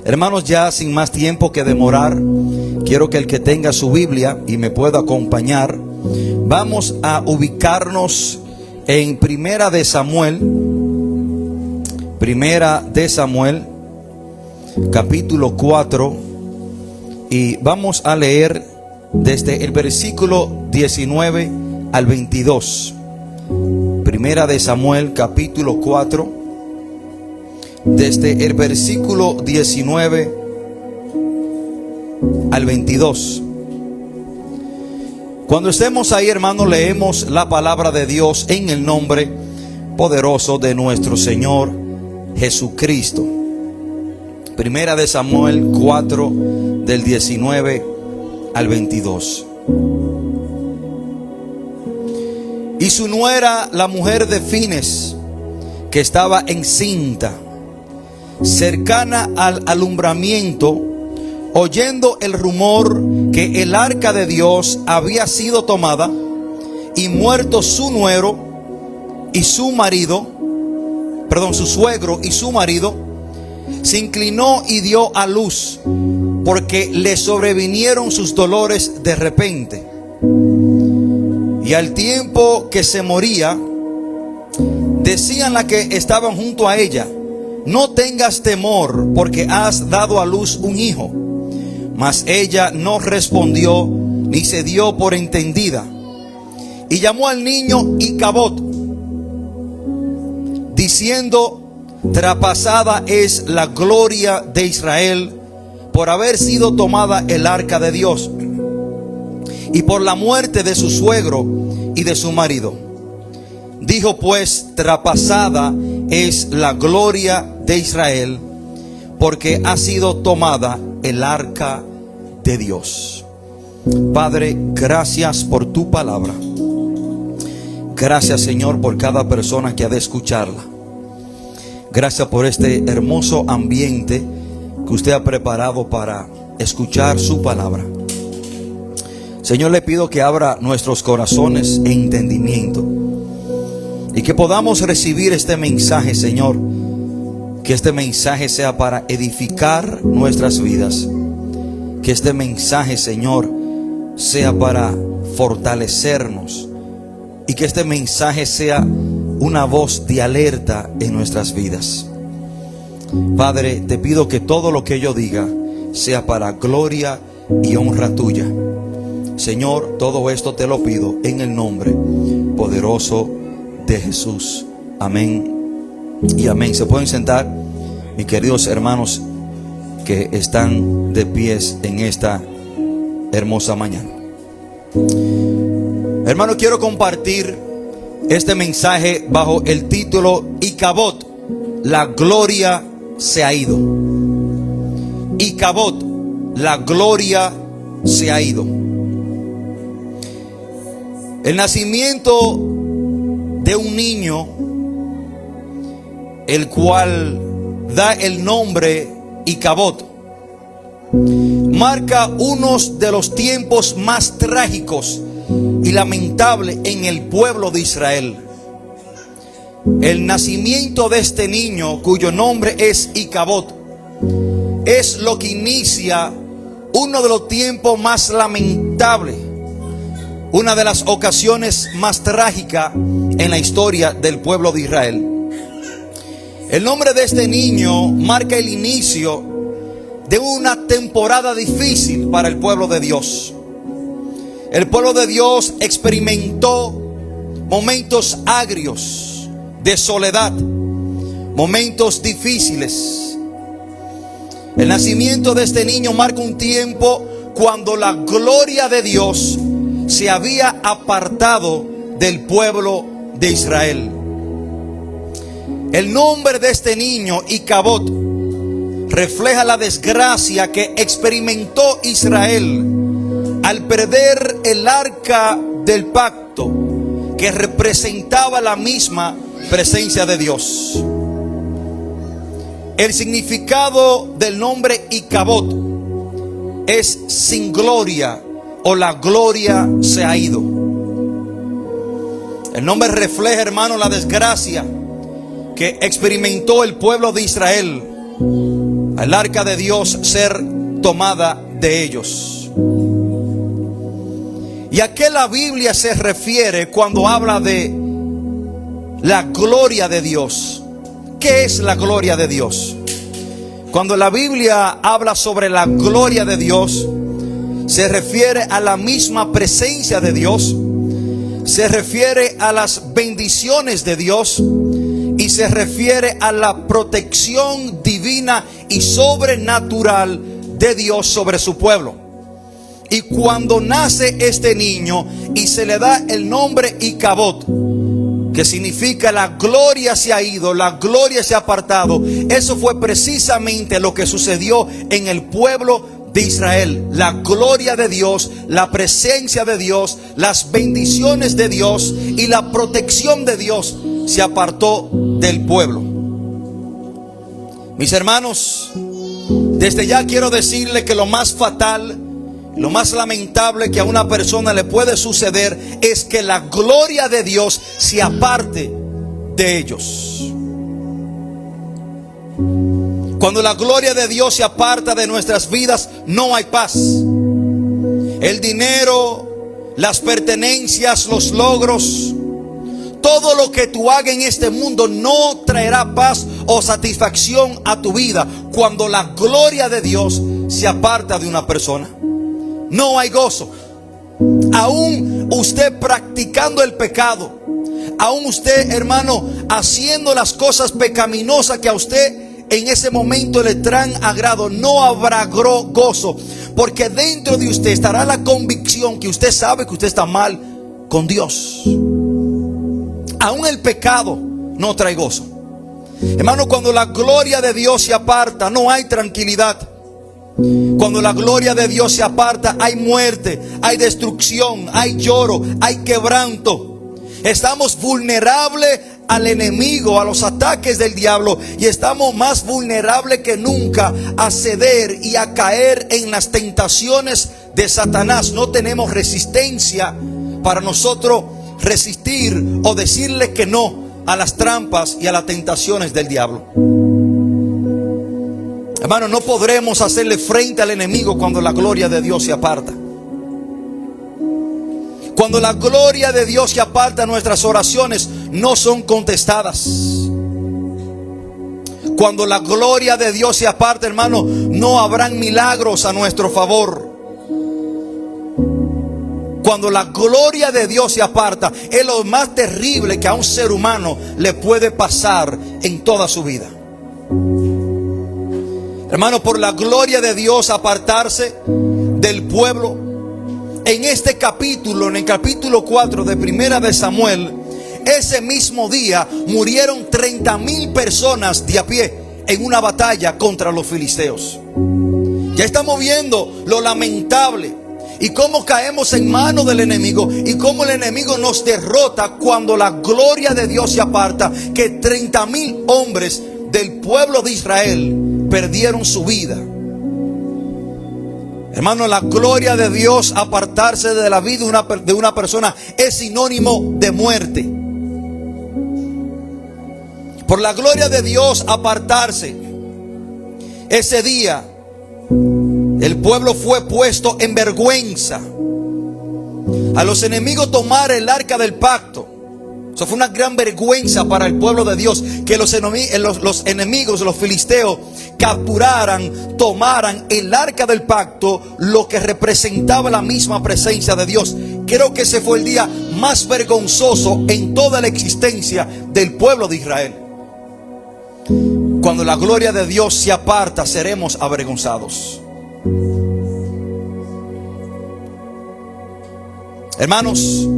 Hermanos, ya sin más tiempo que demorar, quiero que el que tenga su Biblia y me pueda acompañar, vamos a ubicarnos en Primera de Samuel, capítulo 4, y vamos a leer desde el versículo 19 al 22. Primera de Samuel, capítulo 4, desde el versículo 19 al 22. Cuando estemos ahí, hermanos, leemos la palabra de Dios en el nombre poderoso de nuestro Señor Jesucristo. Primera de Samuel 4, del 19 al 22. Y su nuera, la mujer de Fines, que estaba encinta, cercana al alumbramiento, oyendo el rumor que el arca de Dios había sido tomada y muerto su nuero y su marido, su suegro y su marido, se inclinó y dio a luz, porque le sobrevinieron sus dolores de repente. Y al tiempo que se moría, decían las que estaban junto a ella: no tengas temor, porque has dado a luz un hijo. Mas ella no respondió ni se dio por entendida, y llamó al niño Icabod, diciendo: traspasada es la gloria de Israel por haber sido tomada el arca de Dios, y por la muerte de su suegro y de su marido. Dijo pues: traspasada es la gloria de Israel, porque ha sido tomada el arca de Dios. Padre, gracias por tu palabra. Gracias, Señor, por cada persona que ha de escucharla. Gracias por este hermoso ambiente que usted ha preparado para escuchar su palabra. Señor, le pido que abra nuestros corazones e entendimiento, y que podamos recibir este mensaje, Señor. Que este mensaje sea para edificar nuestras vidas. Que este mensaje, Señor, sea para fortalecernos. Y que este mensaje sea una voz de alerta en nuestras vidas. Padre, te pido que todo lo que yo diga sea para gloria y honra tuya. Señor, todo esto te lo pido en el nombre poderoso de Jesús. Amén y amén. Se pueden sentar, mis queridos hermanos que están de pies en esta hermosa mañana. Hermano, quiero compartir este mensaje bajo el título Icabod, la gloria se ha ido. Icabod, la gloria se ha ido. El nacimiento de un niño, el cual da el nombre Icabod, marca uno de los tiempos más trágicos y lamentables en el pueblo de Israel. El nacimiento de este niño, cuyo nombre es Icabod, es lo que inicia uno de los tiempos más lamentables, una de las ocasiones más trágicas en la historia del pueblo de Israel. El nombre de este niño marca el inicio de una temporada difícil para el pueblo de Dios. El pueblo de Dios experimentó momentos agrios de soledad, momentos difíciles. El nacimiento de este niño marca un tiempo cuando la gloria de Dios se había apartado del pueblo de Israel. El nombre de este niño, Icabod, refleja la desgracia que experimentó Israel al perder el arca del pacto, que representaba la misma presencia de Dios. El significado del nombre Icabod es sin gloria, o la gloria se ha ido. El nombre refleja, hermano, la desgracia que experimentó el pueblo de Israel al arca de Dios ser tomada de ellos. ¿Y a qué la Biblia se refiere cuando habla de la gloria de Dios? ¿Qué es la gloria de Dios? Cuando la Biblia habla sobre la gloria de Dios, se refiere a la misma presencia de Dios, se refiere a las bendiciones de Dios y se refiere a la protección divina y sobrenatural de Dios sobre su pueblo. Y cuando nace este niño y se le da el nombre Icabod, que significa la gloria se ha ido, la gloria se ha apartado, eso fue precisamente lo que sucedió en el pueblo de Israel. La gloria de Dios, la presencia de Dios, las bendiciones de Dios y la protección de Dios se apartó del pueblo. Mis hermanos, desde ya quiero decirle que lo más fatal, lo más lamentable que a una persona le puede suceder es que la gloria de Dios se aparte de ellos. Cuando la gloria de Dios se aparta de nuestras vidas, no hay paz. El dinero, las pertenencias, los logros, todo lo que tú hagas en este mundo no traerá paz o satisfacción a tu vida cuando la gloria de Dios se aparta de una persona. No hay gozo. Aún usted practicando el pecado, aún usted, hermano, haciendo las cosas pecaminosas que a usted en ese momento le traen agrado, no habrá gozo, porque dentro de usted estará la convicción que usted sabe que usted está mal con Dios. Aún el pecado no trae gozo. Hermano, cuando la gloria de Dios se aparta, no hay tranquilidad. Cuando la gloria de Dios se aparta, hay muerte, hay destrucción, hay lloro, hay quebranto. Estamos vulnerables al enemigo, a los ataques del diablo, y estamos más vulnerables que nunca a ceder y a caer en las tentaciones de Satanás. No tenemos resistencia para nosotros resistir o decirle que no a las trampas y a las tentaciones del diablo. Hermano, no podremos hacerle frente al enemigo cuando la gloria de Dios se aparta. Cuando la gloria de Dios se aparta, nuestras oraciones no son contestadas. Cuando la gloria de Dios se aparta, hermano, no habrán milagros a nuestro favor. Cuando la gloria de Dios se aparta, es lo más terrible que a un ser humano le puede pasar en toda su vida. Hermano, por la gloria de Dios apartarse del pueblo, en este capítulo, en el capítulo 4 de Primera de Samuel, ese mismo día murieron 30,000 personas de a pie en una batalla contra los filisteos. Ya estamos viendo lo lamentable y cómo caemos en manos del enemigo y cómo el enemigo nos derrota cuando la gloria de Dios se aparta, que 30,000 hombres del pueblo de Israel perdieron su vida. Hermano, la gloria de Dios apartarse de la vida de una persona es sinónimo de muerte. Por la gloria de Dios apartarse, ese día el pueblo fue puesto en vergüenza. A los enemigos tomar el arca del pacto, eso fue una gran vergüenza para el pueblo de Dios, que los enemigos, los filisteos, capturaran, tomaran el arca del pacto, lo que representaba la misma presencia de Dios. Creo que ese fue el día más vergonzoso en toda la existencia del pueblo de Israel. Cuando la gloria de Dios se aparta, seremos avergonzados. Hermanos,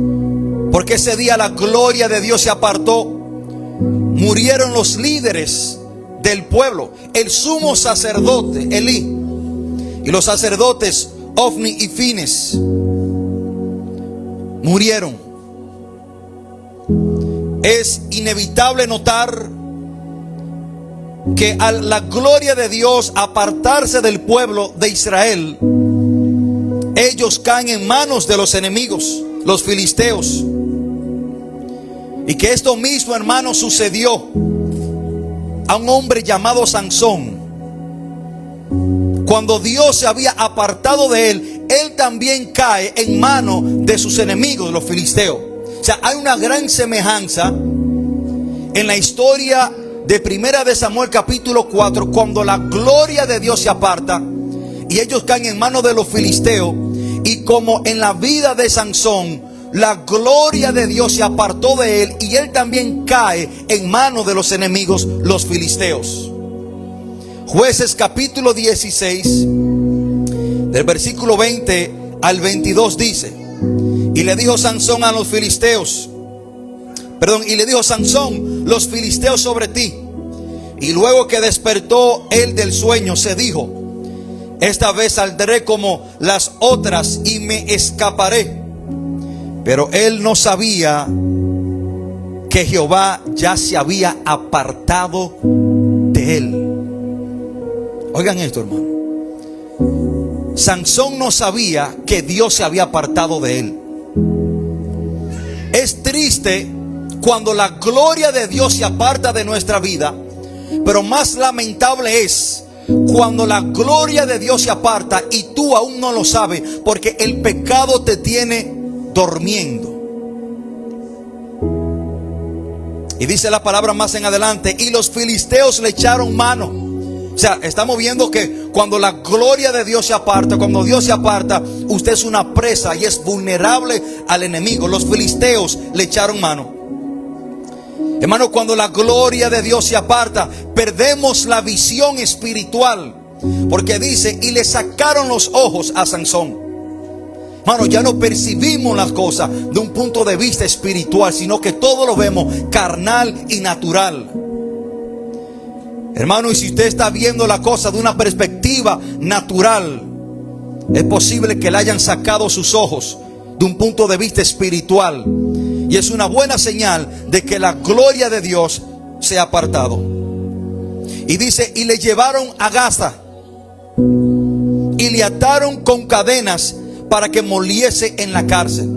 porque ese día la gloria de Dios se apartó, murieron los líderes del pueblo, el sumo sacerdote Elí y los sacerdotes Ofni y Fines murieron. Es inevitable notar que a la gloria de Dios apartarse del pueblo de Israel, ellos caen en manos de los enemigos, los filisteos. Y que esto mismo, hermano, sucedió a un hombre llamado Sansón. cuando Dios se había apartado de él, él también cae en manos de sus enemigos, los filisteos. O sea, hay una gran semejanza en la historia de Primera de Samuel capítulo 4, cuando la gloria de Dios se aparta y ellos caen en manos de los filisteos, y como en la vida de Sansón, la gloria de Dios se apartó de él y él también cae en manos de los enemigos, los filisteos. Jueces capítulo 16, del versículo 20 al 22 dice: y le dijo Sansón a los filisteos, y le dijo Sansón, los filisteos sobre ti. Y luego que despertó él del sueño, se dijo: esta vez saldré como las otras y me escaparé. Pero él no sabía que Jehová ya se había apartado de él. Oigan esto, hermano. Sansón no sabía que Dios se había apartado de él. Es triste cuando la gloria de Dios se aparta de nuestra vida, pero más lamentable es cuando la gloria de Dios se aparta y tú aún no lo sabes, porque el pecado te tiene durmiendo. Y dice la palabra más en adelante: y los filisteos le echaron mano. O sea, estamos viendo que cuando la gloria de Dios se aparta, cuando Dios se aparta, usted es una presa y es vulnerable al enemigo. Los filisteos le echaron mano. Hermano, cuando la gloria de Dios se aparta, perdemos la visión espiritual. Porque dice: y le sacaron los ojos a Sansón. Hermano, ya no percibimos las cosas de un punto de vista espiritual, sino que todo lo vemos carnal y natural. Hermano, y si usted está viendo la cosa de una perspectiva natural, es posible que le hayan sacado sus ojos de un punto de vista espiritual. Y es una buena señal de que la gloria de Dios se ha apartado. Y dice: y le llevaron a Gaza y le ataron con cadenas para que moliese en la cárcel.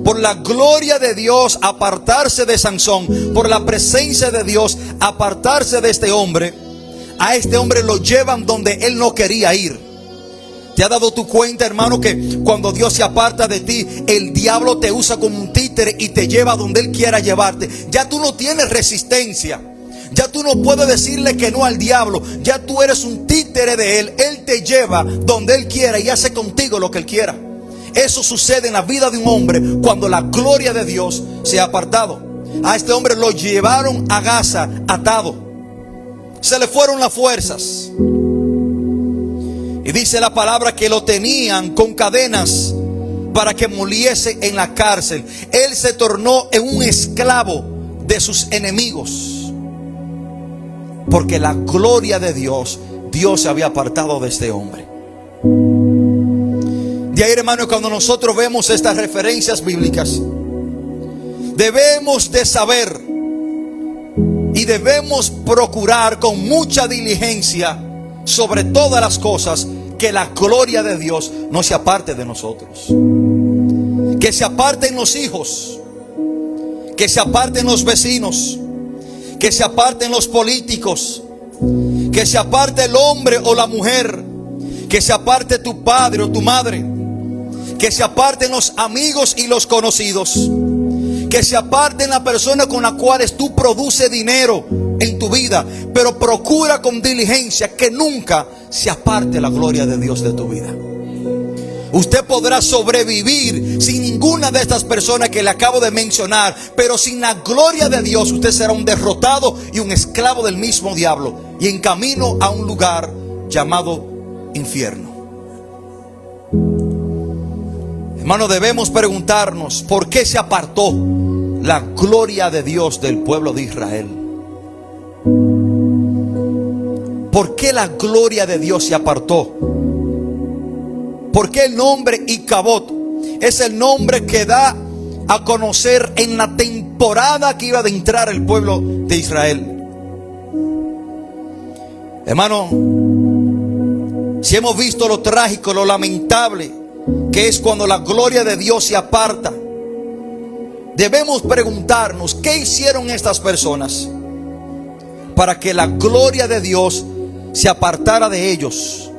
Por la gloria de Dios apartarse de Sansón, por la presencia de Dios apartarse de este hombre, a este hombre lo llevan donde él no quería ir. ¿Te has dado tu cuenta, hermano, que cuando Dios se aparta de ti, el diablo te usa como un títere y te lleva donde él quiera llevarte? Ya tú no tienes resistencia. Ya tú no puedes decirle que no al diablo. Ya tú eres un títere de él. Él te lleva donde él quiera y hace contigo lo que él quiera. Eso sucede en la vida de un hombre cuando la gloria de Dios se ha apartado. A este hombre lo llevaron a Gaza atado. Se le fueron las fuerzas. Y dice la palabra que lo tenían con cadenas para que moliese en la cárcel. Él se tornó en un esclavo de sus enemigos, porque la gloria de Dios, Dios se había apartado de este hombre. De ahí, hermano, cuando nosotros vemos estas referencias bíblicas, debemos de saber y debemos procurar con mucha diligencia, sobre todas las cosas, que la gloria de Dios no se aparte de nosotros. Que se aparten los hijos, que se aparten los vecinos, que se aparten los políticos, que se aparte el hombre o la mujer, que se aparte tu padre o tu madre, que se aparten los amigos y los conocidos, que se aparten la persona con la cual tú produces dinero en tu vida, pero procura con diligencia que nunca se aparte la gloria de Dios de tu vida. Usted podrá sobrevivir sin ninguna de estas personas que le acabo de mencionar, pero sin la gloria de Dios usted será un derrotado y un esclavo del mismo diablo, y en camino a un lugar llamado infierno. Hermano, debemos preguntarnos por qué se apartó la gloria de Dios del pueblo de Israel. ¿Por qué la gloria de Dios se apartó? ¿Por qué el nombre Icabod es el nombre que da a conocer en la temporada que iba a entrar el pueblo de Israel? Hermano, si hemos visto lo trágico, lo lamentable que es cuando la gloria de Dios se aparta, debemos preguntarnos qué hicieron estas personas para que la gloria de Dios se apartara de ellos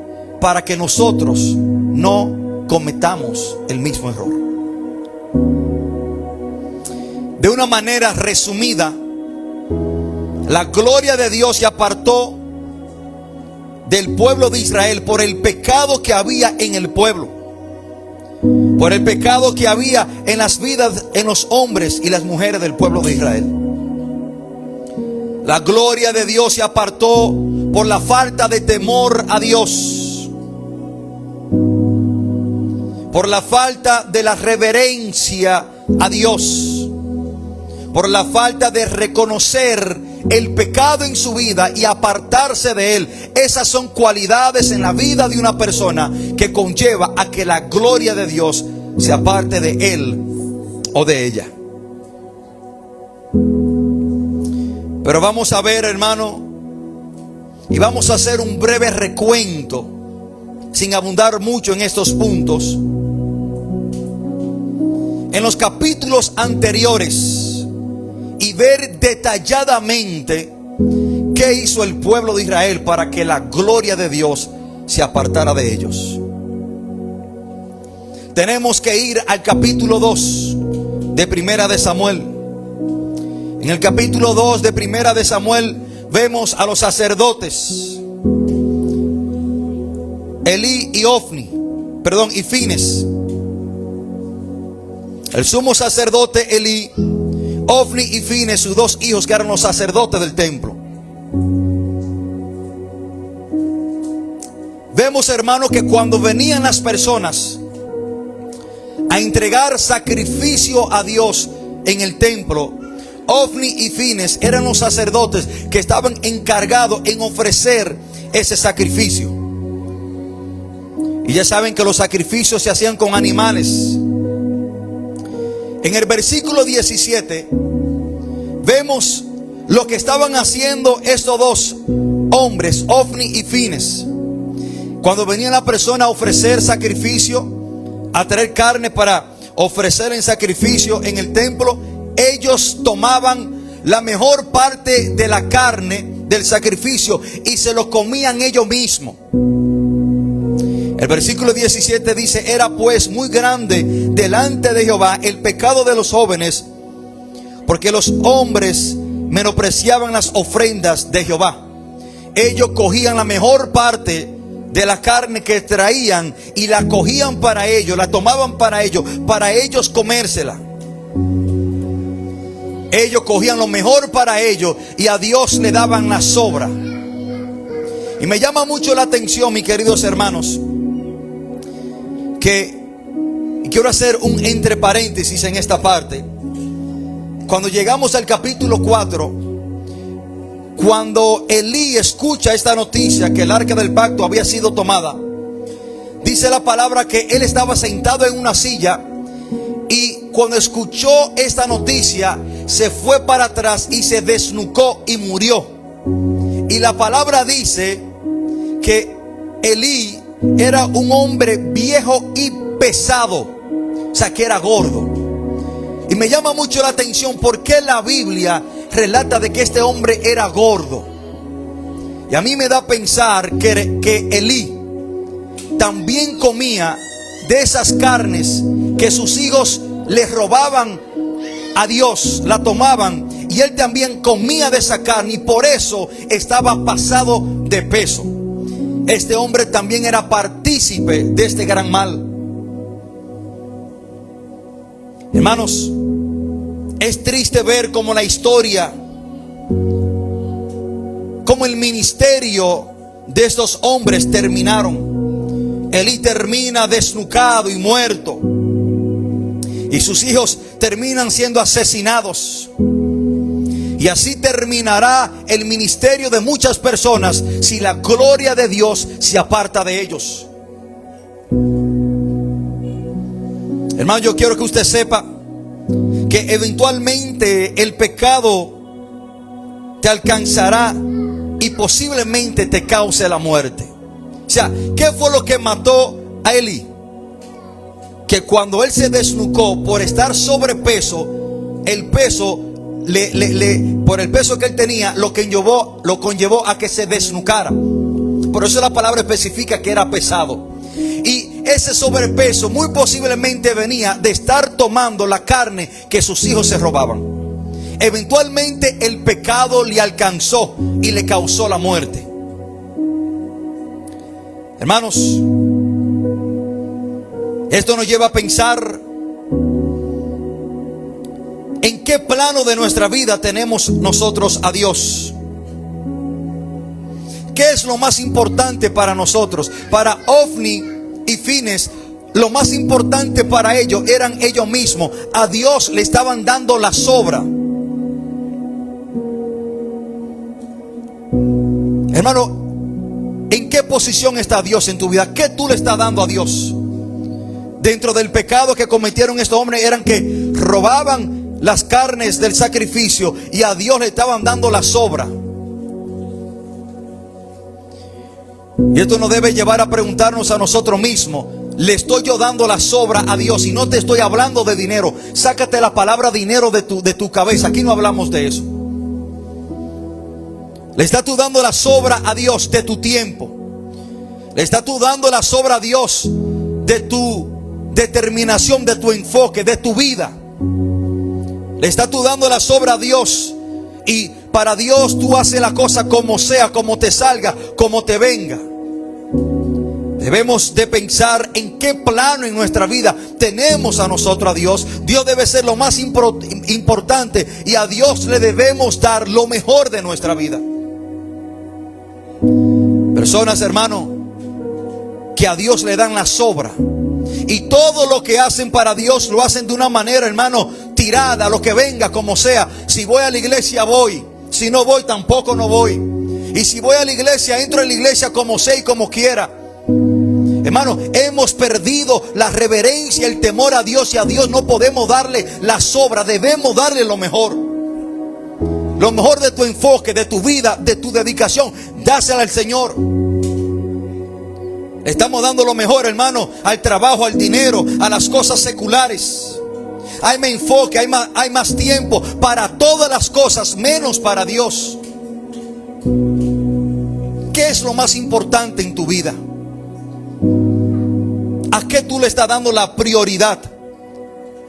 para que nosotros no cometamos el mismo error. De una manera resumida, la gloria de Dios se apartó del pueblo de Israel por el pecado que había en el pueblo, por el pecado que había en las vidas, en los hombres y las mujeres del pueblo de Israel. La gloria de Dios se apartó por la falta de temor a Dios, por la falta de la reverencia a Dios, por la falta de reconocer el pecado en su vida y apartarse de él. Esas son cualidades en la vida de una persona que conlleva a que la gloria de Dios se aparte de él o de ella. Pero vamos a ver, hermano, y vamos a hacer un breve recuento, sin abundar mucho en estos puntos. En los capítulos anteriores, y ver detalladamente qué hizo el pueblo de Israel para que la gloria de Dios se apartara de ellos. Tenemos que ir al capítulo 2 de Primera de Samuel. En el capítulo 2 de Primera de Samuel vemos a los sacerdotes Elí y Fines. El sumo sacerdote Elí, Ofni y Fines, sus dos hijos que eran los sacerdotes del templo. Vemos, hermanos, que cuando venían las personas a entregar sacrificio a Dios en el templo, Ofni y Fines eran los sacerdotes que estaban encargados en ofrecer ese sacrificio. Y ya saben que los sacrificios se hacían con animales. En el versículo 17 vemos lo que estaban haciendo estos dos hombres, Ofni y Fines. Cuando venía la persona a ofrecer sacrificio, a traer carne para ofrecer en sacrificio en el templo, ellos tomaban la mejor parte de la carne del sacrificio y se lo comían ellos mismos. El versículo 17 dice: era pues muy grande delante de Jehová el pecado de los jóvenes, porque los hombres menospreciaban las ofrendas de Jehová. Ellos cogían la mejor parte de la carne que traían y la cogían para ellos, la tomaban para ellos comérsela. Ellos cogían lo mejor para ellos y a Dios le daban la sobra. Y me llama mucho la atención, mis queridos hermanos, que quiero hacer un entre paréntesis en esta parte. Cuando llegamos al capítulo 4, cuando Elí escucha esta noticia que el arca del pacto había sido tomada, dice la palabra que él estaba sentado en una silla y cuando escuchó esta noticia se fue para atrás y se desnucó y murió. Y la palabra dice que Elí era un hombre viejo y pesado, o sea que era gordo. Y me llama mucho la atención porque la Biblia relata de que este hombre era gordo. Y a mí me da a pensar que Elí también comía de esas carnes que sus hijos le robaban a Dios, la tomaban, y él también comía de esa carne y por eso estaba pasado de peso. Este hombre también era partícipe de este gran mal. Hermanos, es triste ver cómo la historia, cómo el ministerio de estos hombres terminaron. Elí termina desnucado y muerto, y sus hijos terminan siendo asesinados. Y así terminará el ministerio de muchas personas si la gloria de Dios se aparta de ellos. Hermano, yo quiero que usted sepa que eventualmente el pecado te alcanzará y posiblemente te cause la muerte. O sea, ¿qué fue lo que mató a Elí? Que cuando él se desnucó por estar sobrepeso, el peso por el peso que él tenía lo conllevó a que se desnucara. por eso la palabra especifica que era pesado. Y ese sobrepeso muy posiblemente venía de estar tomando la carne que sus hijos se robaban. Eventualmente el pecado le alcanzó y le causó la muerte. Hermanos, esto nos lleva a pensar en qué plano de nuestra vida tenemos nosotros a Dios. ¿Qué es lo más importante para nosotros? Para Ofni y Fines, lo más importante para ellos eran ellos mismos. A Dios le estaban dando la sobra. Hermano, ¿en qué posición está Dios en tu vida? ¿Qué tú le estás dando a Dios? Dentro del pecado que cometieron estos hombres eran que robaban las carnes del sacrificio y a Dios le estaban dando la sobra. Y esto nos debe llevar a preguntarnos a nosotros mismos: ¿le estoy yo dando la sobra a Dios? Y no te estoy hablando de dinero. Sácate la palabra dinero de tu cabeza. Aquí no hablamos de eso. ¿Le estás tú dando la sobra a Dios de tu tiempo? ¿Le estás tú dando la sobra a Dios de tu determinación, de tu enfoque, de tu vida? ¿Le estás tú dando la sobra a Dios? Y para Dios tú haces la cosa como sea, como te salga, como te venga. Debemos de pensar en qué plano en nuestra vida tenemos a nosotros a Dios. Dios debe ser lo más importante y a Dios le debemos dar lo mejor de nuestra vida. Personas, hermano, que a Dios le dan la sobra y todo lo que hacen para Dios lo hacen de una manera, hermano, tirada, lo que venga, como sea. Si voy a la iglesia voy, si no voy tampoco no voy. Y si voy a la iglesia, entro en la iglesia como sé y como quiera. Hermano, hemos perdido la reverencia, el temor a Dios, y a Dios no podemos darle la sobra, debemos darle lo mejor. Lo mejor de tu enfoque, de tu vida, de tu dedicación, dásela al Señor. Estamos dando lo mejor, hermano, al trabajo, al dinero, a las cosas seculares. Hay más enfoque, hay más tiempo para todas las cosas, menos para Dios. ¿Qué es lo más importante en tu vida? ¿A qué tú le estás dando la prioridad?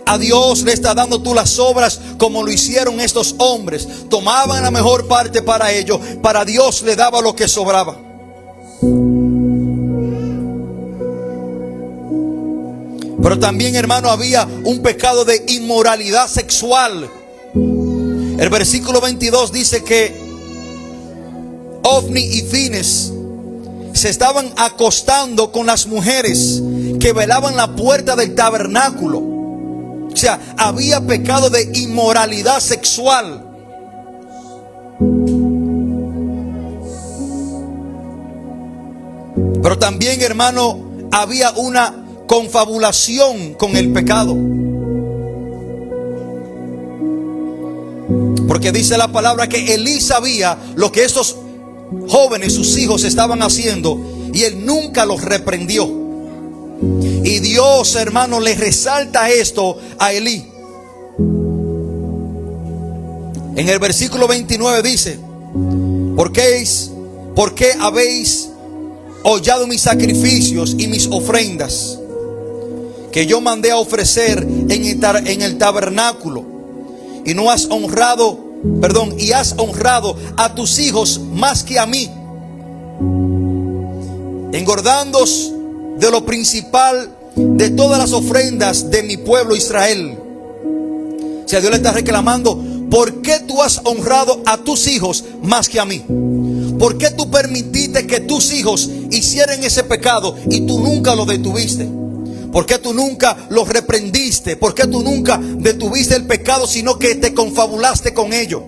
A Dios le estás dando tú las obras como lo hicieron estos hombres. Tomaban la mejor parte para ellos. Para Dios le daba lo que sobraba. Pero también, hermano, había un pecado de inmoralidad sexual. El versículo 22 dice que Ofni y Fines se estaban acostando con las mujeres que velaban la puerta del tabernáculo. O sea, había pecado de inmoralidad sexual. Pero también, hermano, había una confabulación con el pecado. Porque dice la palabra que Elí sabía lo que estos jóvenes, sus hijos, estaban haciendo, y él nunca los reprendió. Y Dios, hermano, le resalta esto a Elí. En el versículo 29 dice: ¿Por qué habéis hollado mis sacrificios y mis ofrendas que yo mandé a ofrecer en el tabernáculo? Y no has honrado, y has honrado a tus hijos más que a mí, engordándoos de lo principal de todas las ofrendas de mi pueblo Israel. O sea, Dios le está reclamando: ¿por qué tú has honrado a tus hijos más que a mí? ¿Por qué tú permitiste que tus hijos hicieran ese pecado y tú nunca lo detuviste? ¿Por qué tú nunca los reprendiste? ¿Por qué tú nunca detuviste el pecado, sino que te confabulaste con ellos?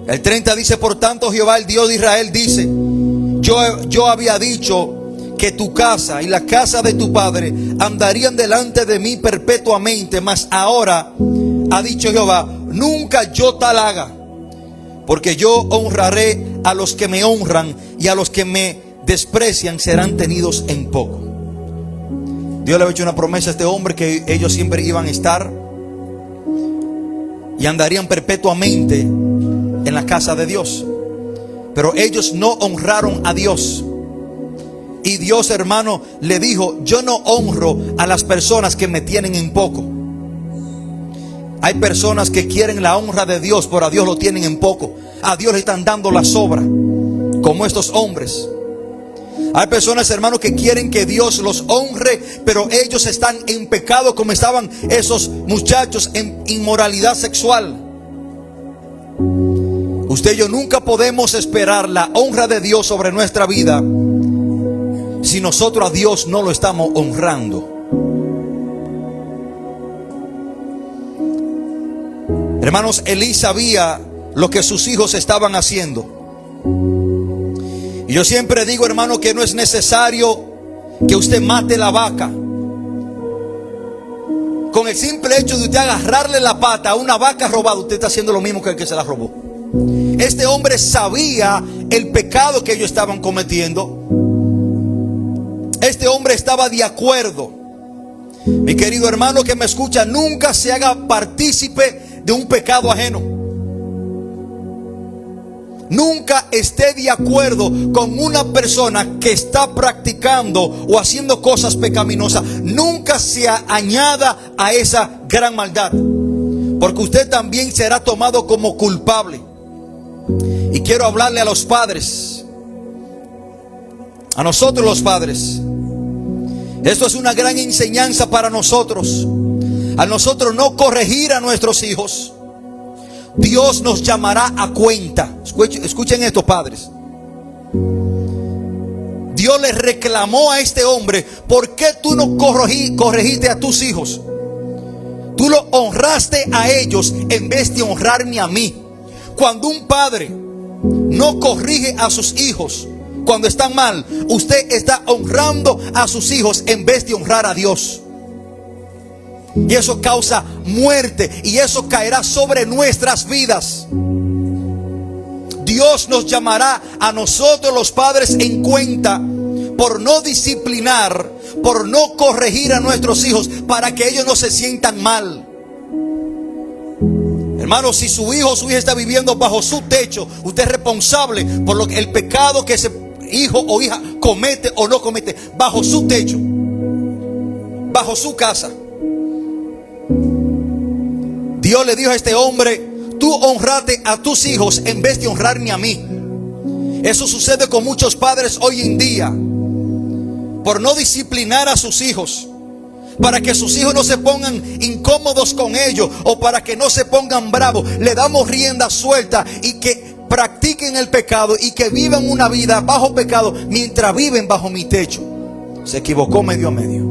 El 30 dice: por tanto, Jehová, el Dios de Israel, dice: yo había dicho que tu casa y la casa de tu padre andarían delante de mí perpetuamente, mas ahora ha dicho Jehová: nunca yo tal haga, porque yo honraré a los que me honran, y a los que me desprecian serán tenidos en poco. Dios le había hecho una promesa a este hombre que ellos siempre iban a estar y andarían perpetuamente en la casa de Dios. pero ellos no honraron a Dios. Y Dios, hermano, le dijo: yo no honro a las personas que me tienen en poco. Hay personas que quieren la honra de Dios, pero a Dios lo tienen en poco. A Dios le están dando la sobra, como estos hombres. Hay personas, hermanos, que quieren que Dios los honre, pero ellos están en pecado, como estaban esos muchachos en inmoralidad sexual. Usted y yo nunca podemos esperar la honra de Dios sobre nuestra vida si nosotros a Dios no lo estamos honrando. Hermanos, Elí sabía lo que sus hijos estaban haciendo. Y yo siempre digo, hermano, que no es necesario que usted mate la vaca. Con el simple hecho de usted agarrarle la pata a una vaca robada, usted está haciendo lo mismo que el que se la robó. Este hombre sabía el pecado que ellos estaban cometiendo. Este hombre estaba de acuerdo. Mi querido hermano que me escucha, nunca se haga partícipe de un pecado ajeno. Nunca esté de acuerdo con una persona que está practicando o haciendo cosas pecaminosas. Nunca se añada a esa gran maldad, porque usted también será tomado como culpable. Y quiero hablarle a los padres, a nosotros los padres. Esto es una gran enseñanza para nosotros. Al nosotros no corregir a nuestros hijos, Dios nos llamará a cuenta. Escuchen esto, padres. Dios le reclamó a este hombre: ¿por qué tú no corregiste a tus hijos? Tú lo honraste a ellos en vez de honrarme a mí. Cuando un padre no corrige a sus hijos cuando están mal, usted está honrando a sus hijos en vez de honrar a Dios. Y eso causa muerte, y eso caerá sobre nuestras vidas. Dios nos llamará a nosotros los padres en cuenta por no disciplinar, por no corregir a nuestros hijos, para que ellos no se sientan mal. Hermano, si su hijo o su hija está viviendo bajo su techo, usted es responsable por el pecado que ese hijo o hija comete o no comete bajo su techo, bajo su casa. Dios le dijo a este hombre: tú honrate a tus hijos en vez de honrarme a mí. Eso sucede con muchos padres hoy en día, por no disciplinar a sus hijos, para que sus hijos no se pongan incómodos con ellos, o para que no se pongan bravos. Le damos rienda suelta y que practiquen el pecado y que vivan una vida bajo pecado mientras viven bajo mi techo. Se equivocó medio a medio.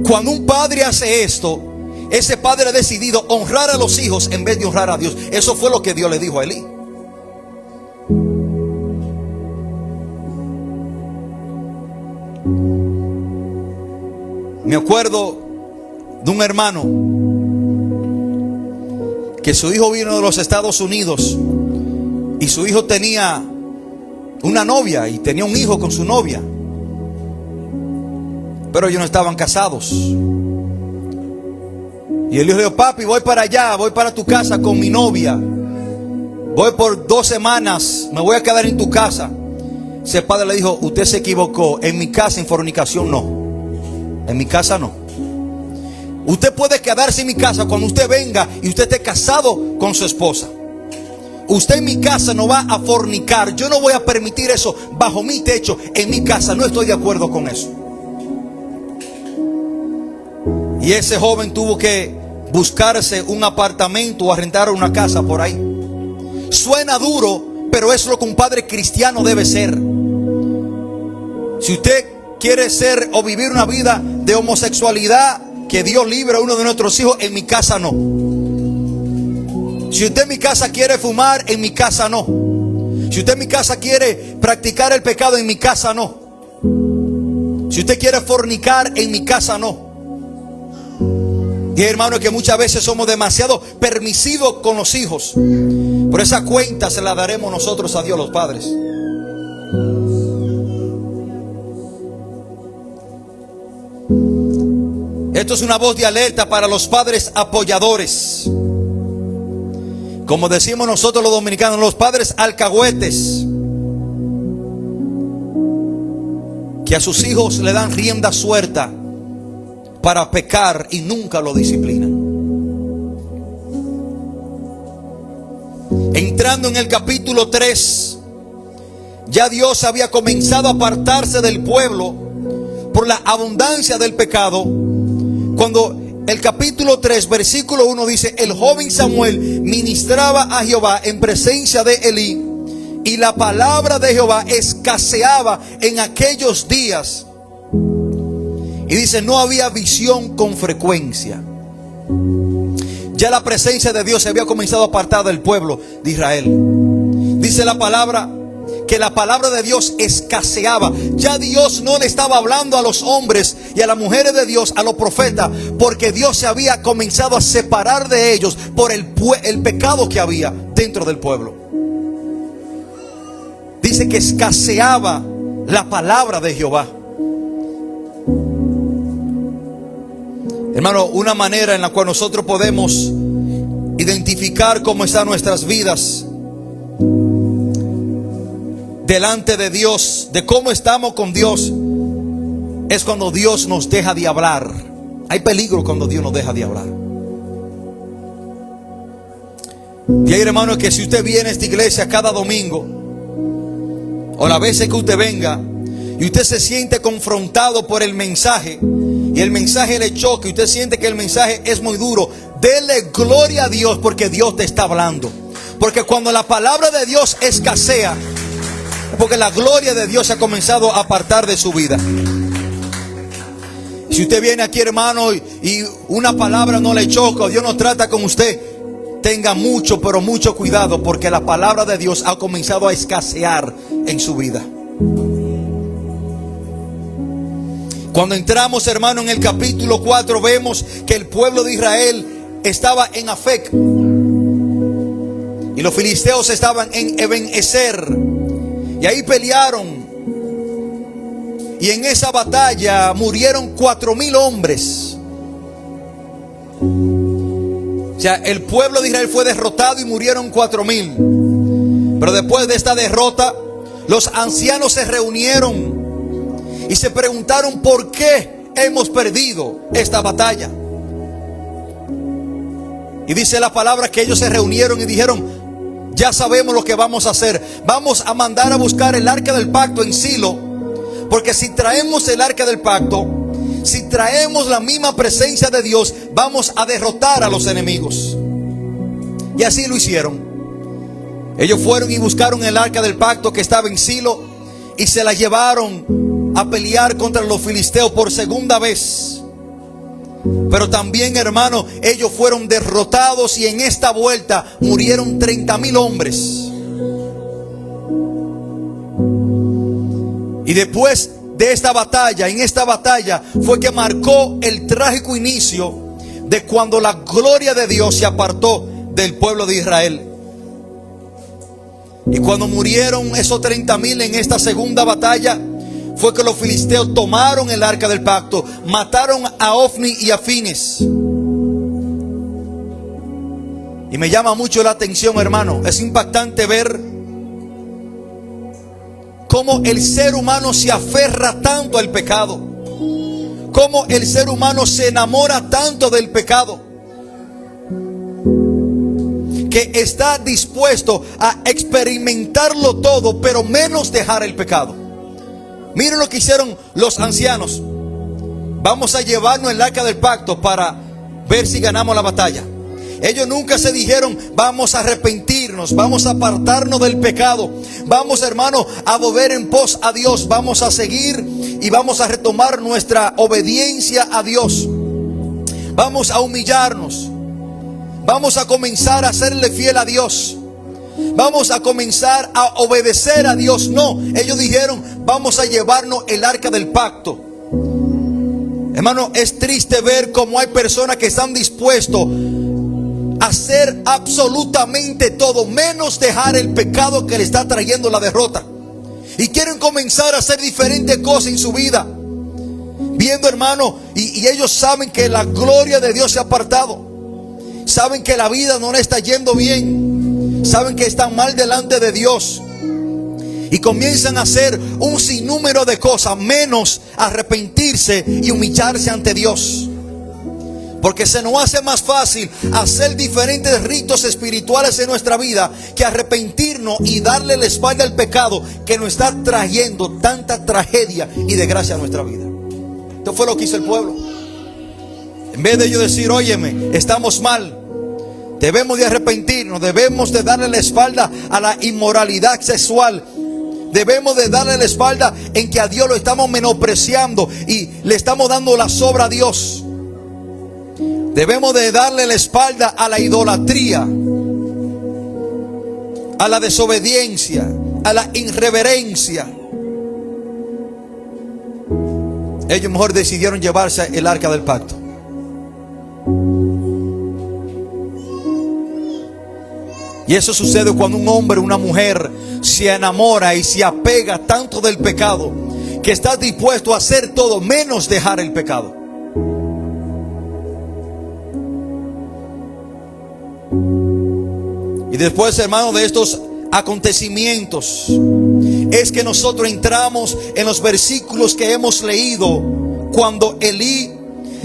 Cuando un padre hace esto, ese padre ha decidido honrar a los hijos en vez de honrar a Dios. Eso fue lo que Dios le dijo a Elí. Me acuerdo de un hermano que su hijo vino de los Estados Unidos, y su hijo tenía una novia y tenía un hijo con su novia, pero ellos no estaban casados. Y el hijo le dijo: papi, voy para allá, voy para tu casa con mi novia, voy por 2 semanas, me voy a quedar en tu casa. Ese padre le dijo: usted se equivocó, en mi casa en fornicación no, en mi casa no. Usted puede quedarse en mi casa cuando usted venga y usted esté casado con su esposa. Usted en mi casa no va a fornicar. Yo no voy a permitir eso bajo mi techo, en mi casa. No estoy de acuerdo con eso. Y ese joven tuvo que buscarse un apartamento o arrendar una casa por ahí. Suena duro, pero es lo que un padre cristiano debe ser. Si usted quiere ser o vivir una vida de homosexualidad, que Dios libre a uno de nuestros hijos, en mi casa no. Si usted en mi casa quiere fumar, en mi casa no. Si usted en mi casa quiere practicar el pecado, en mi casa no. Si usted quiere fornicar, en mi casa no. Y hermano, que muchas veces somos demasiado permisivos con los hijos. Por esa cuenta se la daremos nosotros a Dios, los padres. Esto es una voz de alerta para los padres apoyadores. Como decimos nosotros los dominicanos, los padres alcahuetes, que a sus hijos le dan rienda suelta para pecar y nunca lo disciplinan. Entrando en el capítulo 3, ya Dios había comenzado a apartarse del pueblo por la abundancia del pecado. Cuando el capítulo 3, versículo 1 dice: el joven Samuel ministraba a Jehová en presencia de Elí, y la palabra de Jehová escaseaba en aquellos días. Y dice, no había visión con frecuencia. Ya la presencia de Dios se había comenzado a apartar del pueblo de Israel. Dice la palabra que la palabra de Dios escaseaba. Ya Dios no le estaba hablando a los hombres y a las mujeres de Dios, a los profetas, porque Dios se había comenzado a separar de ellos por el pecado que había dentro del pueblo. Dice que escaseaba la palabra de Jehová. Hermano, una manera en la cual nosotros podemos identificar cómo están nuestras vidas delante de Dios, de cómo estamos con Dios, es cuando Dios nos deja de hablar. Hay peligro cuando Dios nos deja de hablar. Y hay, hermano, que si usted viene a esta iglesia cada domingo, o las veces que usted venga, y usted se siente confrontado por el mensaje, y el mensaje le choca, y usted siente que el mensaje es muy duro, dele gloria a Dios, porque Dios te está hablando. Porque cuando la palabra de Dios escasea, porque la gloria de Dios se ha comenzado a apartar de su vida. Si usted viene aquí, hermano, y una palabra no le choca, o Dios no trata con usted, tenga mucho, pero mucho cuidado, porque la palabra de Dios ha comenzado a escasear en su vida. Cuando entramos, hermano, en el capítulo 4, vemos que el pueblo de Israel estaba en Afec, y los filisteos estaban en Eben-ezer, y ahí pelearon. Y en esa batalla murieron 4,000 hombres. O sea, el pueblo de Israel fue derrotado y murieron 4,000. Pero después de esta derrota, los ancianos se reunieron y se preguntaron: ¿por qué hemos perdido esta batalla? Y dice la palabra que ellos se reunieron y dijeron: ya sabemos lo que vamos a hacer. Vamos a mandar a buscar el arca del pacto en Silo, porque si traemos el arca del pacto, si traemos la misma presencia de Dios, vamos a derrotar a los enemigos. Y así lo hicieron. Ellos fueron y buscaron el arca del pacto que estaba en Silo, y se la llevaron a pelear contra los filisteos por segunda vez. Pero también, hermano, ellos fueron derrotados, y en esta vuelta murieron 30,000 hombres. Y después de esta batalla, en esta batalla fue que marcó el trágico inicio de cuando la gloria de Dios se apartó del pueblo de Israel. Y cuando murieron esos 30,000 en esta segunda batalla, fue que los filisteos tomaron el arca del pacto, mataron a Ofni y a Fines. Y me llama mucho la atención, hermano, es impactante ver cómo el ser humano se aferra tanto al pecado, cómo el ser humano se enamora tanto del pecado, que está dispuesto a experimentarlo todo, pero menos dejar el pecado. Miren lo que hicieron los ancianos: vamos a llevarnos el arca del pacto para ver si ganamos la batalla. Ellos nunca se dijeron: vamos a arrepentirnos, vamos a apartarnos del pecado, vamos, hermano, a volver en pos a Dios, vamos a seguir y vamos a retomar nuestra obediencia a Dios, vamos a humillarnos, vamos a comenzar a serle fiel a Dios, vamos a comenzar a obedecer a Dios. No, ellos dijeron: vamos a llevarnos el arca del pacto. Hermano, es triste ver cómo hay personas que están dispuestos a hacer absolutamente todo, menos dejar el pecado que le está trayendo la derrota, y quieren comenzar a hacer diferentes cosas en su vida, viendo, hermano, y ellos saben que la gloria de Dios se ha apartado, saben que la vida no le está yendo bien, saben que están mal delante de Dios y comienzan a hacer un sinnúmero de cosas menos arrepentirse y humillarse ante Dios. Porque se nos hace más fácil hacer diferentes ritos espirituales en nuestra vida que arrepentirnos y darle la espalda al pecado que nos está trayendo tanta tragedia y desgracia a nuestra vida. Esto fue lo que hizo el pueblo. En vez de ellos decir, óyeme, estamos mal, debemos de arrepentirnos, debemos de darle la espalda a la inmoralidad sexual, debemos de darle la espalda en que a Dios lo estamos menospreciando y le estamos dando la sobra a Dios. Debemos de darle la espalda a la idolatría, a la desobediencia, a la irreverencia. Ellos mejor decidieron llevarse el arca del pacto. Y eso sucede cuando un hombre o una mujer se enamora y se apega tanto del pecado que está dispuesto a hacer todo menos dejar el pecado. Y después, hermano, de estos acontecimientos es que nosotros entramos en los versículos que hemos leído cuando Elí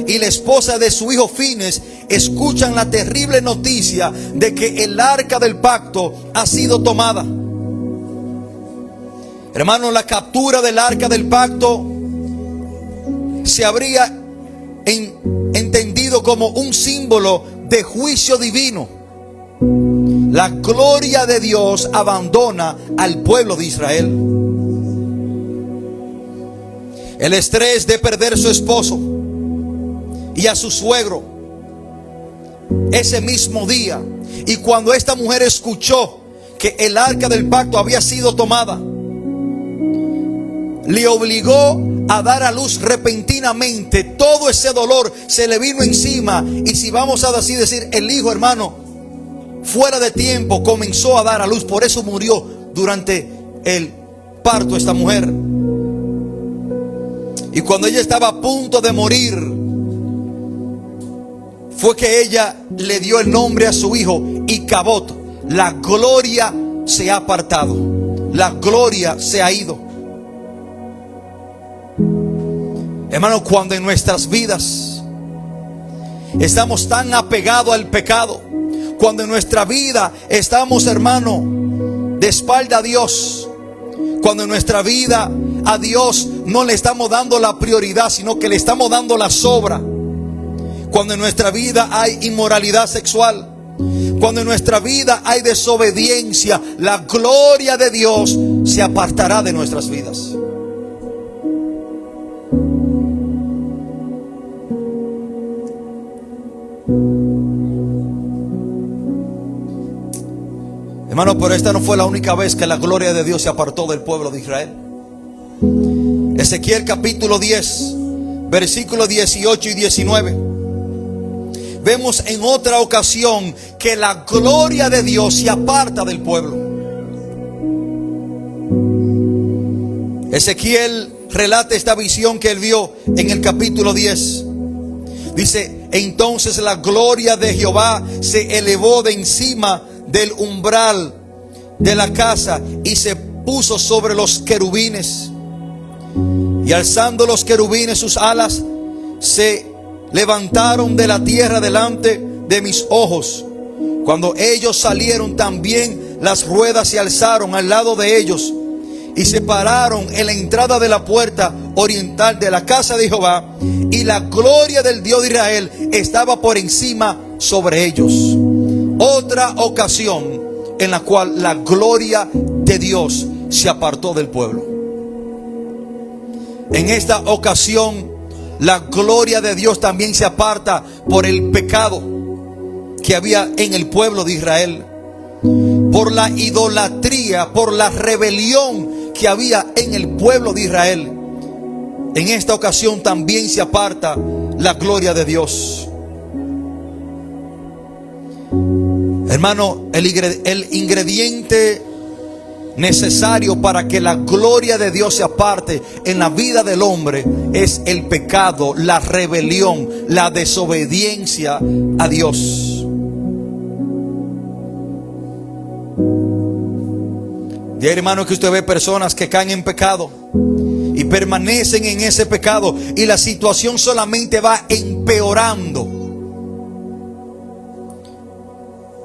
y la esposa de su hijo Fines escuchan la terrible noticia de que el arca del pacto ha sido tomada. Hermano, la captura del arca del pacto se habría entendido como un símbolo de juicio divino. La gloria de Dios abandona al pueblo de Israel. El estrés de perder a su esposo y a su suegro ese mismo día, y cuando esta mujer escuchó que el arca del pacto había sido tomada, le obligó a dar a luz repentinamente. Todo ese dolor se le vino encima, y si vamos a así decir, el hijo, hermano, fuera de tiempo comenzó a dar a luz. Por eso murió durante el parto esta mujer. Y cuando ella estaba a punto de morir, fue que ella le dio el nombre a su hijo Icabod. La gloria se ha apartado, la gloria se ha ido. Hermano, cuando en nuestras vidas estamos tan apegados al pecado, cuando en nuestra vida estamos, hermano, de espalda a Dios, cuando en nuestra vida a Dios no le estamos dando la prioridad, sino que le estamos dando la sobra, cuando en nuestra vida hay inmoralidad sexual, cuando en nuestra vida hay desobediencia, la gloria de Dios se apartará de nuestras vidas. Hermano, pero esta no fue la única vez que la gloria de Dios se apartó del pueblo de Israel. Ezequiel capítulo 10, versículos 18 y 19. Vemos en otra ocasión que la gloria de Dios se aparta del pueblo. Ezequiel relata esta visión que él vio en el capítulo 10. Dice, entonces la gloria de Jehová se elevó de encima del umbral de la casa y se puso sobre los querubines. Y alzando los querubines sus alas, se levantaron de la tierra delante de mis ojos. Cuando ellos salieron, también las ruedas se alzaron al lado de ellos y se pararon en la entrada de la puerta oriental de la casa de Jehová, y la gloria del Dios de Israel estaba por encima sobre ellos. Otra ocasión en la cual la gloria de Dios se apartó del pueblo. En esta ocasión la gloria de Dios también se aparta por el pecado que había en el pueblo de Israel, por la idolatría, por la rebelión que había en el pueblo de Israel. En esta ocasión también se aparta la gloria de Dios. Hermano, el ingrediente necesario para que la gloria de Dios se aparte en la vida del hombre es el pecado, la rebelión, la desobediencia a Dios. De hermano, que usted ve personas que caen en pecado y permanecen en ese pecado, y la situación solamente va empeorando.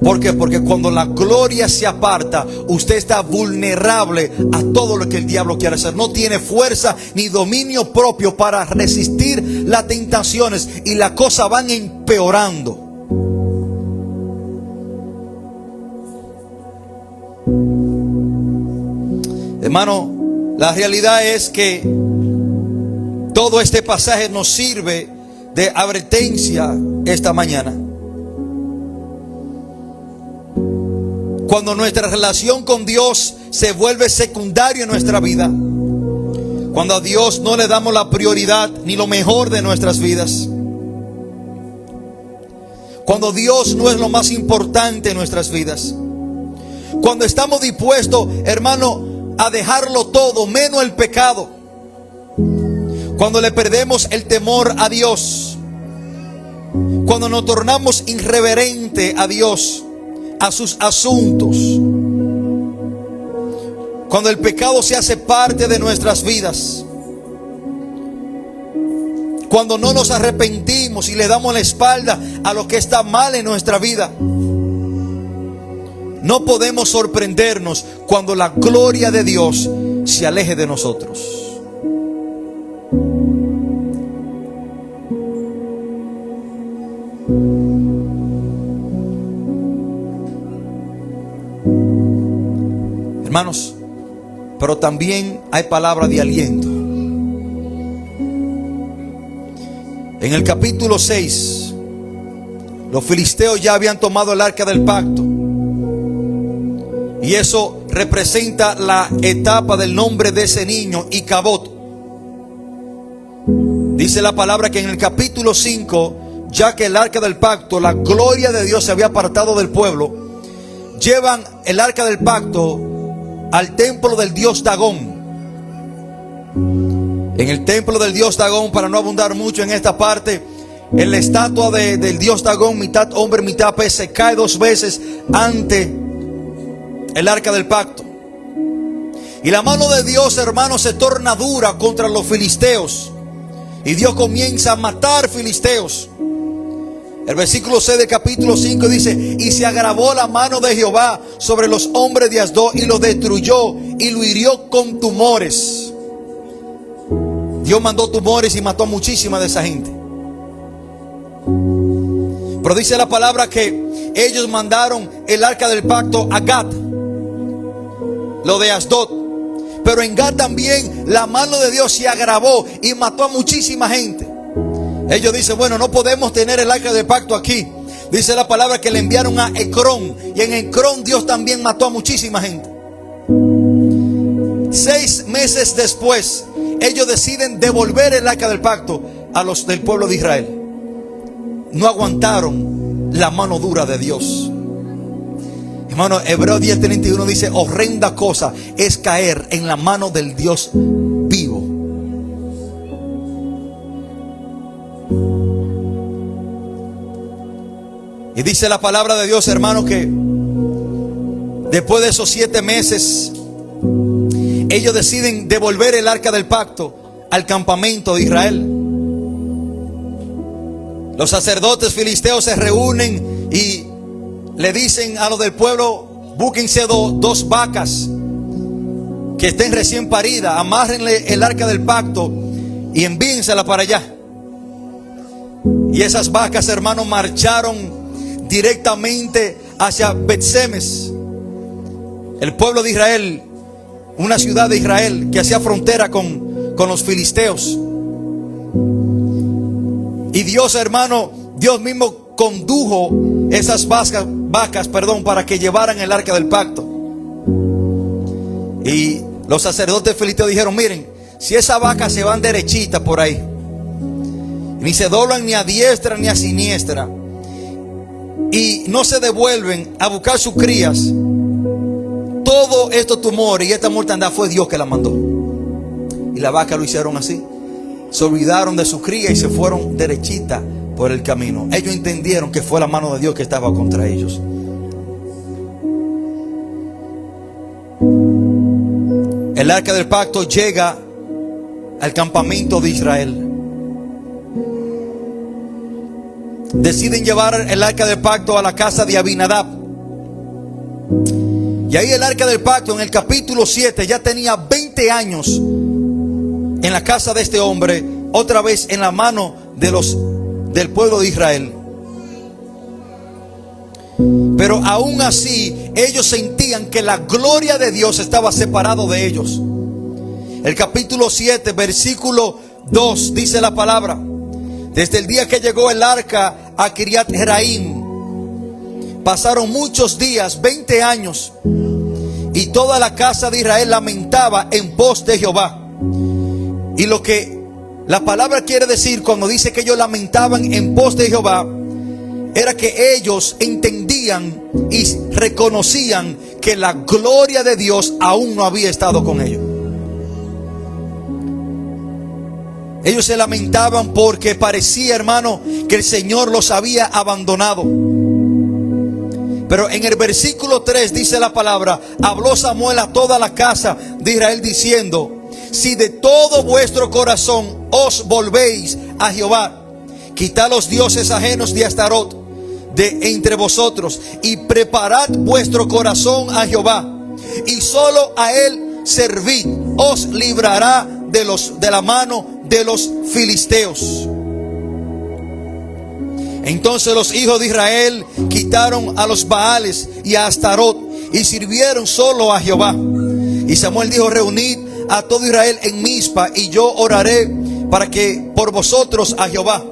¿Por qué? Porque cuando la gloria se aparta, usted está vulnerable a todo lo que el diablo quiere hacer. No tiene fuerza ni dominio propio para resistir las tentaciones, y las cosas van empeorando. Hermano, la realidad es que todo este pasaje nos sirve de advertencia esta mañana. Cuando nuestra relación con Dios se vuelve secundaria en nuestra vida, cuando a Dios no le damos la prioridad ni lo mejor de nuestras vidas, cuando Dios no es lo más importante en nuestras vidas, cuando estamos dispuestos, hermano, a dejarlo todo menos el pecado, cuando le perdemos el temor a Dios, cuando nos tornamos irreverentes a Dios, a sus asuntos, cuando el pecado se hace parte de nuestras vidas, cuando no nos arrepentimos y le damos la espalda a lo que está mal en nuestra vida, no podemos sorprendernos cuando la gloria de Dios se aleje de nosotros. Hermanos, pero también hay palabra de aliento. En el capítulo 6, los filisteos ya habían tomado el arca del pacto. Y eso representa la etapa del nombre de ese niño, Icabod. Dice la palabra que en el capítulo 5, ya que el arca del pacto, la gloria de Dios se había apartado del pueblo, llevan el arca del pacto al templo del dios Dagón. En el templo del dios Dagón, para no abundar mucho en esta parte, en la estatua del dios Dagón, mitad hombre, mitad pez, se cae 2 veces ante el arca del pacto. Y la mano de Dios, hermanos, se torna dura contra los filisteos. Y Dios comienza a matar filisteos. El versículo 6 del capítulo 5 dice: y se agravó la mano de Jehová sobre los hombres de Asdod, y los destruyó y lo hirió con tumores. Dios mandó tumores y mató a muchísima de esa gente. Pero dice la palabra que ellos mandaron el arca del pacto a Gat, lo de Asdod. Pero en Gat también la mano de Dios se agravó y mató a muchísima gente. Ellos dicen: bueno, no podemos tener el arca del pacto aquí. Dice la palabra que le enviaron a Ecrón, y en Ecrón Dios también mató a muchísima gente. 6 meses después, ellos deciden devolver el arca del pacto a los del pueblo de Israel. No aguantaron la mano dura de Dios. Hermano, Hebreos 10:31 dice: horrenda cosa es caer en la mano del Dios vivo. Y dice la palabra de Dios, hermano, que después de esos 7 meses, ellos deciden devolver el arca del pacto al campamento de Israel. Los sacerdotes filisteos se reúnen y le dicen a los del pueblo: búsquense 2 vacas que estén recién paridas, amárrenle el arca del pacto y envíensela para allá. Y esas vacas, hermanos, marcharon directamente hacia Bet-Semes, el pueblo de Israel, una ciudad de Israel que hacía frontera con los filisteos. Y Dios, hermano, Dios mismo condujo esas vacas, para que llevaran el arca del pacto. Y los sacerdotes filisteos dijeron: miren, si esas vacas se van derechitas por ahí, ni se doblan ni a diestra ni a siniestra, y no se devuelven a buscar sus crías, todo estos tumores y esta mortandad fue Dios que la mandó. Y las vacas lo hicieron así. Se olvidaron de sus crías y se fueron derechitas por el camino. Ellos entendieron que fue la mano de Dios que estaba contra ellos. el arca del pacto llega al campamento de Israel. Deciden llevar el arca del pacto a la casa de Abinadab. Y ahí el arca del pacto, en el capítulo 7, ya tenía 20 años en la casa de este hombre, otra vez en la mano del pueblo de Israel. Pero aún así ellos sentían que la gloria de Dios estaba separado de ellos. El capítulo 7, versículo 2, dice la palabra: desde el día que llegó el arca a Kiriat Jearim, pasaron muchos días, 20 años, y toda la casa de Israel lamentaba en pos de Jehová. Y lo que la palabra quiere decir cuando dice que ellos lamentaban en pos de Jehová, era que ellos entendían y reconocían que la gloria de Dios aún no había estado con ellos. Ellos se lamentaban porque parecía, hermano, que el Señor los había abandonado. Pero en el versículo 3 dice la palabra: habló Samuel a toda la casa de Israel diciendo: si de todo vuestro corazón os volvéis a Jehová, quitad los dioses ajenos de Astarot de entre vosotros, y preparad vuestro corazón a Jehová, y solo a él servid, os librará de la mano de los filisteos. Entonces los hijos de Israel quitaron a los Baales y a Astarot y sirvieron solo a Jehová. Y Samuel dijo: reunid a todo Israel en Mizpa, y yo oraré por vosotros a Jehová.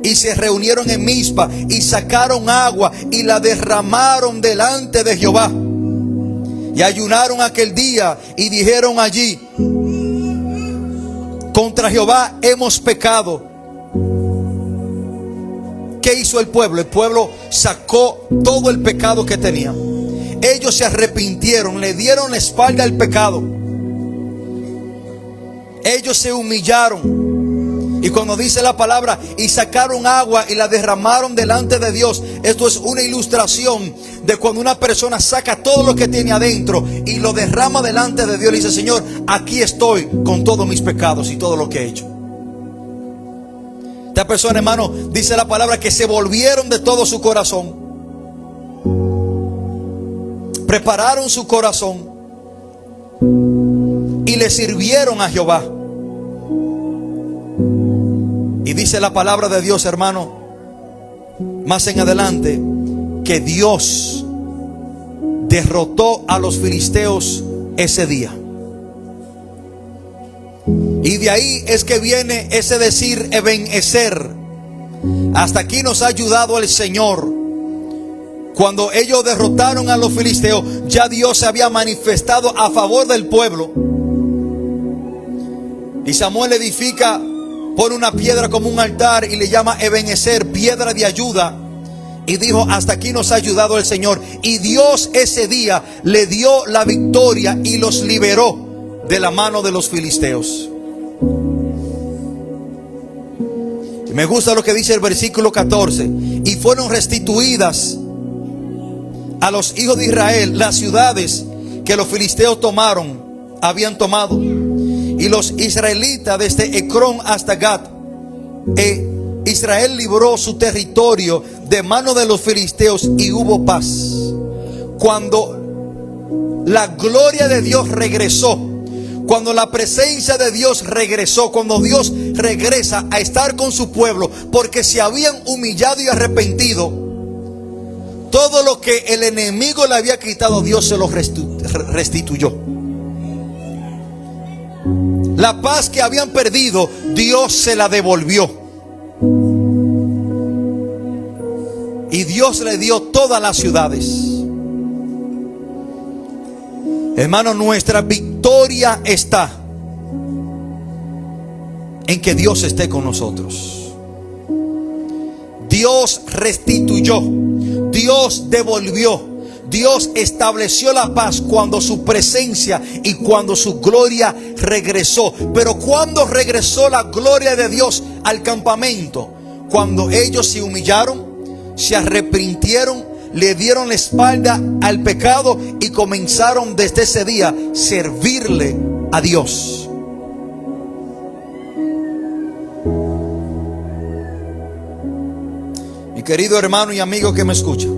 Y se reunieron en Mizpa y sacaron agua y la derramaron delante de Jehová. Y ayunaron aquel día y dijeron allí: contra Jehová hemos pecado. ¿Qué hizo el pueblo? El pueblo sacó todo el pecado que tenía. Ellos se arrepintieron, le dieron la espalda al pecado. Ellos se humillaron. Y cuando dice la palabra, y sacaron agua y la derramaron delante de Dios, esto es una ilustración de cuando una persona saca todo lo que tiene adentro y lo derrama delante de Dios. Y dice: Señor, aquí estoy con todos mis pecados y todo lo que he hecho. Esta persona, hermano, dice la palabra que se volvieron de todo su corazón, prepararon su corazón y le sirvieron a Jehová. Y dice la palabra de Dios, hermano, más en adelante, que Dios derrotó a los filisteos ese día. Y de ahí es que viene ese decir Ebenezer: hasta aquí nos ha ayudado el Señor. Cuando ellos derrotaron a los filisteos, ya Dios se había manifestado a favor del pueblo. Y Samuel edifica, pone una piedra como un altar y le llama Ebenezer, piedra de ayuda. Y dijo: hasta aquí nos ha ayudado el Señor. Y Dios ese día le dio la victoria y los liberó de la mano de los filisteos. Me gusta lo que dice el versículo 14: y fueron restituidas a los hijos de Israel las ciudades que los filisteos habían tomado. Y los israelitas desde Ecrón hasta Gat, Israel libró su territorio de mano de los filisteos, y hubo paz. Cuando la gloria de Dios regresó, cuando la presencia de Dios regresó, cuando Dios regresa a estar con su pueblo, porque se habían humillado y arrepentido, todo lo que el enemigo le había quitado, Dios se lo restituyó. La paz que habían perdido, Dios se la devolvió. Y Dios le dio todas las ciudades. Hermano, nuestra victoria está en que Dios esté con nosotros. Dios restituyó, Dios devolvió, Dios estableció la paz cuando su presencia y cuando su gloria regresó. Pero cuando regresó la gloria de Dios al campamento, cuando ellos se humillaron, se arrepintieron, le dieron la espalda al pecado y comenzaron desde ese día a servirle a Dios. Mi querido hermano y amigo que me escucha,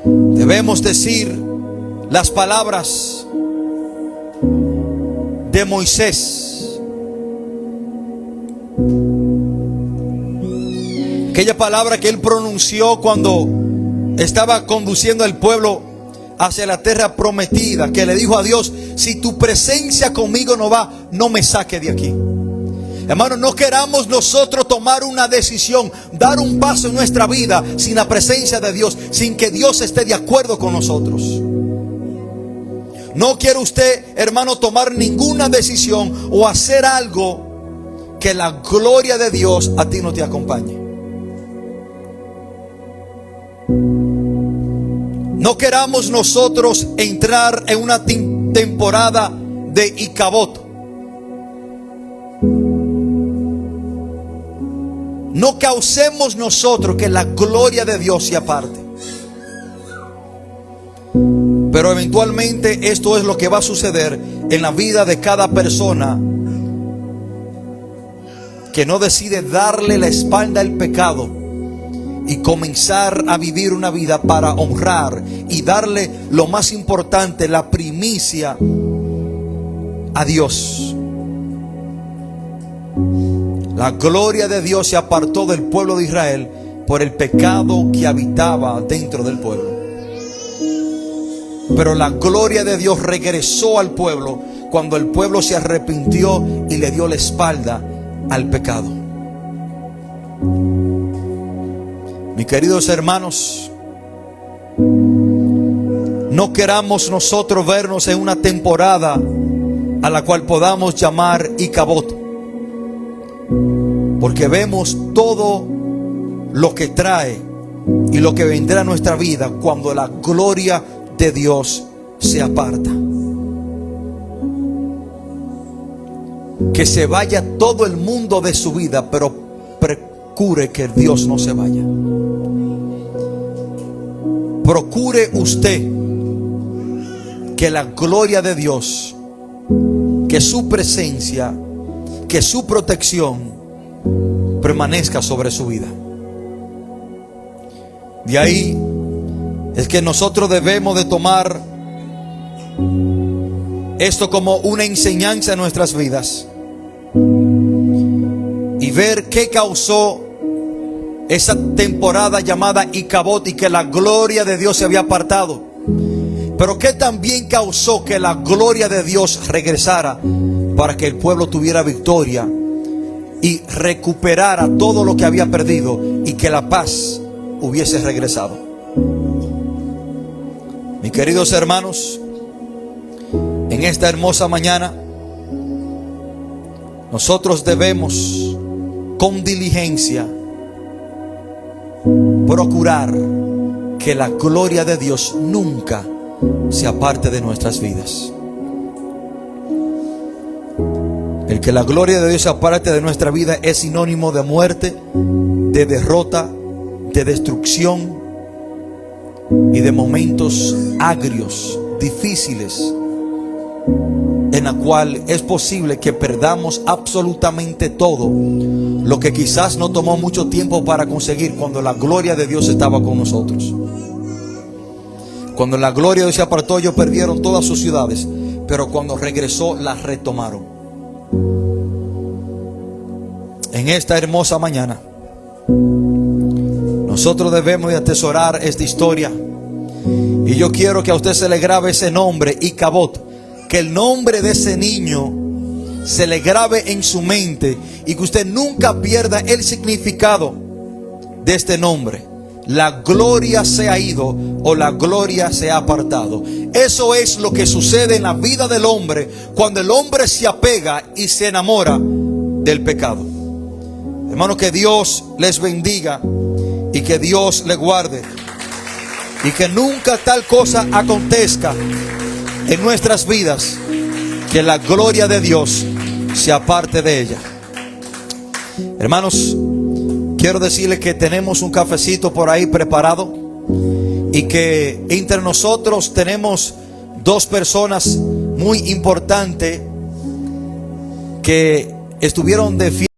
debemos decir las palabras de Moisés, aquella palabra que él pronunció cuando estaba conduciendo al pueblo hacia la tierra prometida, que le dijo a Dios: si tu presencia conmigo no va, no me saque de aquí. Hermano, no queramos nosotros tomar una decisión, dar un paso en nuestra vida sin la presencia de Dios, sin que Dios esté de acuerdo con nosotros. No quiere usted, hermano, tomar ninguna decisión o hacer algo que la gloria de Dios a ti no te acompañe. No queramos nosotros entrar en una temporada de Icabod. No causemos nosotros que la gloria de Dios se aparte. Pero eventualmente esto es lo que va a suceder en la vida de cada persona que no decide darle la espalda al pecado y comenzar a vivir una vida para honrar y darle lo más importante, la primicia, a Dios. La gloria de Dios se apartó del pueblo de Israel por el pecado que habitaba dentro del pueblo. Pero la gloria de Dios regresó al pueblo cuando el pueblo se arrepintió y le dio la espalda al pecado. Mis queridos hermanos, no queramos nosotros vernos en una temporada a la cual podamos llamar Icabod, porque vemos todo lo que trae y lo que vendrá a nuestra vida cuando la gloria de Dios se aparta. Que se vaya todo el mundo de su vida, pero procure que Dios no se vaya. Procure usted que la gloria de Dios, que su presencia, que su protección permanezca sobre su vida. De ahí es que nosotros debemos de tomar esto como una enseñanza en nuestras vidas y ver qué causó esa temporada llamada Icabod y que la gloria de Dios se había apartado, pero qué también causó que la gloria de Dios regresara para que el pueblo tuviera victoria y recuperara todo lo que había perdido y que la paz hubiese regresado. Mis queridos hermanos, en esta hermosa mañana nosotros debemos con diligencia procurar que la gloria de Dios nunca se aparte de nuestras vidas. El que la gloria de Dios se aparte de nuestra vida es sinónimo de muerte, de derrota, de destrucción y de momentos agrios, difíciles, en la cual es posible que perdamos absolutamente todo lo que quizás no tomó mucho tiempo para conseguir cuando la gloria de Dios estaba con nosotros. Cuando la gloria de Dios se apartó, ellos perdieron todas sus ciudades, pero cuando regresó las retomaron. En esta hermosa mañana nosotros debemos de atesorar esta historia, y yo quiero que a usted se le grabe ese nombre, Icabod, que el nombre de ese niño se le grabe en su mente y que usted nunca pierda el significado de este nombre. La gloria se ha ido o la gloria se ha apartado. Eso es lo que sucede en la vida del hombre cuando el hombre se apega y se enamora del pecado. Hermano, que Dios les bendiga y que Dios les guarde y que nunca tal cosa acontezca en nuestras vidas que la gloria de Dios se aparte de ella. Hermanos, quiero decirle que tenemos un cafecito por ahí preparado y que entre nosotros tenemos dos personas muy importantes que estuvieron de fiesta.